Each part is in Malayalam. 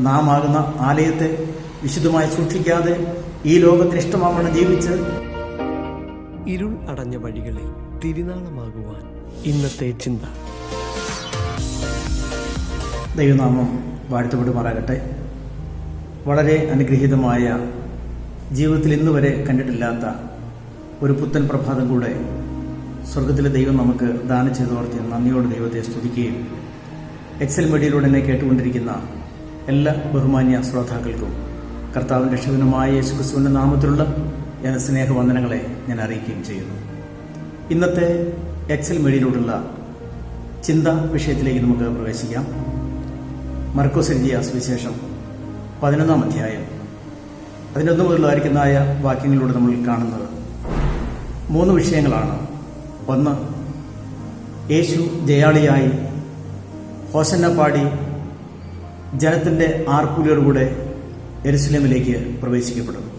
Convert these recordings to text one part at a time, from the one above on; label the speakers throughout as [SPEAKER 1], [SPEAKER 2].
[SPEAKER 1] നാം ആകുന്ന ആലയത്തെ വിശുദ്ധമായി സൂക്ഷിക്കാതെ ഈ ലോകത്തിന് ഇഷ്ടമാവണം ജീവിച്ച്
[SPEAKER 2] ഇരുൾ അടഞ്ഞ വഴികളിൽ തിരുനാളമാകുവാൻ ഇന്നത്തെ ചിന്ത.
[SPEAKER 1] ദൈവനാമം വാഴ്ത്തപ്പെടുമാറാകട്ടെ. വളരെ അനുഗ്രഹീതമായ ജീവിതത്തിൽ ഇന്ന് വരെ കണ്ടിട്ടില്ലാത്ത ഒരു പുത്തൻ പ്രഭാതം കൂടെ സ്വർഗത്തിലെ ദൈവം നമുക്ക് ദാനം ചെയ്തോർത്തി നന്ദിയോട് ദൈവത്തെ സ്തുതിക്കുകയും എക്സൽ മീഡിയയിലൂടെ എന്നെ കേട്ടുകൊണ്ടിരിക്കുന്ന എല്ലാ ബഹുമാന്യ ശ്രോതാക്കൾക്കും കർത്താവിൻ രക്ഷകനുമായ യേശുക്രിസ്തുവിന്റെ നാമത്തിലുള്ള എന്ന സ്നേഹവന്ദനങ്ങളെ ഞാൻ അറിയിക്കുകയും ചെയ്യുന്നു. ഇന്നത്തെ എക്സൽ മീഡിയയിലൂടെയുള്ള ചിന്താ വിഷയത്തിലേക്ക് നമുക്ക് പ്രവേശിക്കാം. മർക്കോസ് എഴുതിയ സുവിശേഷം 11-ാം അധ്യായം അതിൻ്റെ 1 മുതലായിരിക്കുന്നതായ വാക്യങ്ങളിലൂടെ നമ്മൾ കാണുന്നത് 3 വിഷയങ്ങളാണ്. 1, യേശു ജയാളിയായി ഹോസന്ന പാടി ജനത്തിൻ്റെ ആർപ്പുലിയോടുകൂടെ യെരുശലേമിലേക്ക് പ്രവേശിക്കപ്പെടുന്നു.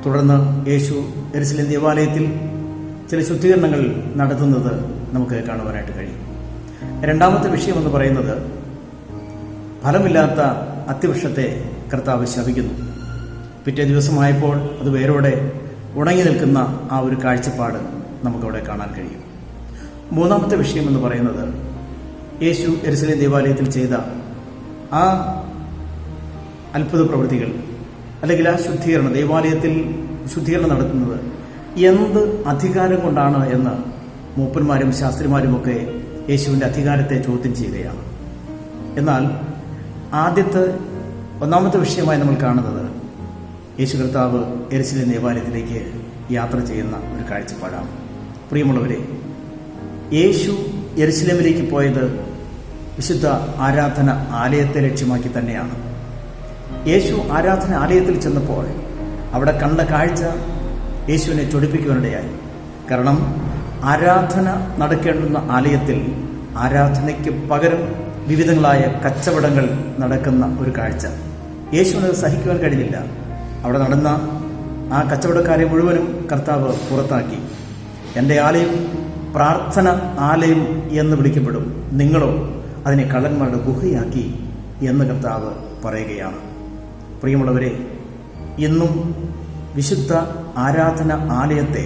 [SPEAKER 1] തുടർന്ന് യേശു യെരുശലേം ദേവാലയത്തിൽ ചില ശുദ്ധീകരണങ്ങൾ നടത്തുന്നത് നമുക്ക് കാണുവാനായിട്ട് കഴിയും. 2-ാമത്തെ വിഷയം എന്ന് പറയുന്നത് ഫലമില്ലാത്ത അത്തിവൃക്ഷത്തെ കർത്താവ് ശപിക്കുന്നു. പിറ്റേ ദിവസമായപ്പോൾ അത് വേരോടെ ഉണങ്ങി നിൽക്കുന്ന ആ ഒരു കാഴ്ചപ്പാട് നമുക്കവിടെ കാണാൻ കഴിയും. 3-ാമത്തെ വിഷയം എന്ന് പറയുന്നത് യേശു യെരുശലേം ദേവാലയത്തിൽ ചെയ്ത ആ അത്ഭുത പ്രവൃത്തികൾ അല്ലെങ്കിൽ ആ ശുദ്ധീകരണം, ദേവാലയത്തിൽ ശുദ്ധീകരണം നടത്തുന്നത് എന്ത് അധികാരം കൊണ്ടാണ് എന്ന് മൂപ്പന്മാരും ശാസ്ത്രിമാരുമൊക്കെ യേശുവിൻ്റെ അധികാരത്തെ ചോദ്യം ചെയ്യുകയാണ്. എന്നാൽ ഒന്നാമത്തെ വിഷയമായി നമ്മൾ കാണുന്നത് യേശു കർത്താവ് യെരുശലേം ദേവാലയത്തിലേക്ക് യാത്ര ചെയ്യുന്ന ഒരു കാഴ്ചപ്പാടാണ്. പ്രിയമുള്ളവരെ, യേശു യെരുശലേമിലേക്ക് പോയത് വിശുദ്ധ ആരാധന ആലയത്തെ ലക്ഷ്യമാക്കി തന്നെയാണ്. യേശു ആരാധന ആലയത്തിൽ ചെന്നപ്പോൾ അവിടെ കണ്ട കാഴ്ച യേശുവിനെ ചൊടിപ്പിക്കുവാനിടയായി. കാരണം ആരാധന നടക്കേണ്ടുന്ന ആലയത്തിൽ ആരാധനയ്ക്ക് പകരം വിവിധങ്ങളായ കച്ചവടങ്ങൾ നടക്കുന്ന ഒരു കാഴ്ച യേശുവിനത് സഹിക്കുവാൻ കഴിഞ്ഞില്ല. അവിടെ നടന്ന ആ കച്ചവടക്കാരെ മുഴുവനും കർത്താവ് പുറത്താക്കി. എൻ്റെ ആലയം പ്രാർത്ഥന ആലയം എന്ന് വിളിക്കപ്പെടും, നിങ്ങളോ അതിനെ കള്ളന്മാരുടെ ഗുഹയാക്കി എന്ന് കർത്താവ് പറയുകയാണ്. പ്രിയമുള്ളവരെ, ഇന്നും വിശുദ്ധ ആരാധന ആലയത്തെ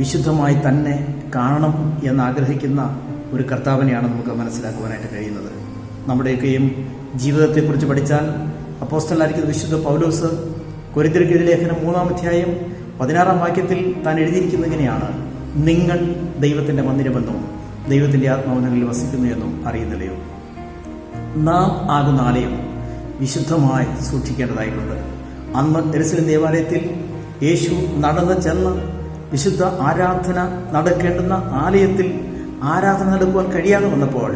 [SPEAKER 1] വിശുദ്ധമായി തന്നെ കാണണം എന്നാഗ്രഹിക്കുന്ന ഒരു കർത്താവിനെയാണ് നമുക്ക് മനസ്സിലാക്കുവാനായിട്ട് കഴിയുന്നത്. നമ്മുടെയൊക്കെയും ജീവിതത്തെക്കുറിച്ച് പഠിച്ചാൽ അപ്പോസ്തലനായിരിക്കുന്ന വിശുദ്ധ പൗലോസ് കൊരിന്ത്യർക്കെഴുതിയ ലേഖനം 3-ാം അധ്യായം 16-ാം വാക്യത്തിൽ താൻ എഴുതിയിരിക്കുന്നത് ഇങ്ങനെയാണ്: നിങ്ങൾ ദൈവത്തിൻ്റെ മന്ദിരമെന്നും ദൈവത്തിൻ്റെ ആത്മാവ് നിങ്ങളിൽ വസിക്കുന്നു എന്നും അറിയുന്നില്ലയോ? നാം ആകുന്ന ആലയം വിശുദ്ധമായി സൂക്ഷിക്കേണ്ടതായിട്ടുണ്ട്. അന്ന് യെരുശലേം ദേവാലയത്തിൽ യേശു നടന്ന് ചെന്ന് വിശുദ്ധ ആരാധന നടക്കേണ്ടുന്ന ആലയത്തിൽ ആരാധന നടക്കുവാൻ കഴിയാതെ വന്നപ്പോൾ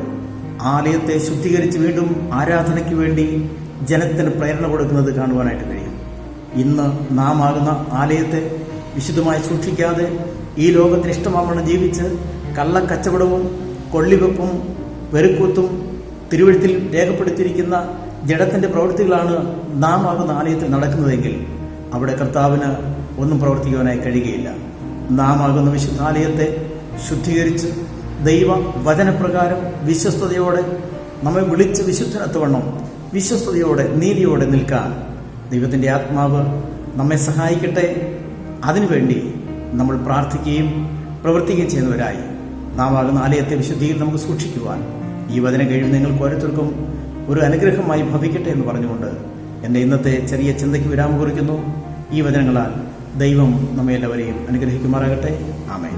[SPEAKER 1] ആലയത്തെ ശുദ്ധീകരിച്ച് വീണ്ടും ആരാധനയ്ക്ക് വേണ്ടി ജനത്തിന് പ്രേരണ കൊടുക്കുന്നത് കാണുവാനായിട്ട് കഴിയും. ഇന്ന് നാം ആകുന്ന ആലയത്തെ വിശുദ്ധമായി സൂക്ഷിക്കാതെ ഈ ലോകത്തിന് ഇഷ്ടമാവണം ജീവിച്ച് കള്ളക്കച്ചവടവും കൊള്ളിവെപ്പും വെറുക്കൂത്തും തിരുവെഴുത്തിൽ രേഖപ്പെടുത്തിയിരിക്കുന്ന ജഡത്തിൻ്റെ പ്രവൃത്തികളാണ് നാം ആകുന്ന ആലയത്തിൽ നടക്കുന്നതെങ്കിൽ അവിടെ കർത്താവിന് ഒന്നും പ്രവർത്തിക്കുവാനായി കഴിയുകയില്ല. നാം ആകുന്ന വിശുദ്ധാലയത്തെ ശുദ്ധീകരിച്ച് ദൈവ വചനപ്രകാരം വിശ്വസ്തയോടെ നമ്മെ വിളിച്ച് വിശുദ്ധനത്തവണ്ണം വിശ്വസ്തയോടെ നീതിയോടെ നിൽക്കാൻ ദൈവത്തിൻ്റെ ആത്മാവ് നമ്മെ സഹായിക്കട്ടെ. അതിനുവേണ്ടി നമ്മൾ പ്രാർത്ഥിക്കുകയും പ്രവർത്തിക്കുകയും ചെയ്യുന്നവരായി നാം ആകുന്ന ആലയത്തെ വിശുദ്ധിയിൽ നമുക്ക് സൂക്ഷിക്കുവാൻ ഈ വചനം കഴിയും നിങ്ങൾക്ക് ഓരോരുത്തർക്കും ഒരു അനുഗ്രഹമായി ഭവിക്കട്ടെ എന്ന് പറഞ്ഞുകൊണ്ട് എൻ്റെ ഇന്നത്തെ ചെറിയ ചിന്തയ്ക്ക് വിരാമം കുറിക്കുന്നു. ഈ വചനങ്ങളാൽ ദൈവം നമ്മെ എല്ലാവരെയും അനുഗ്രഹിക്കുമാറാകട്ടെ. ആമേൻ.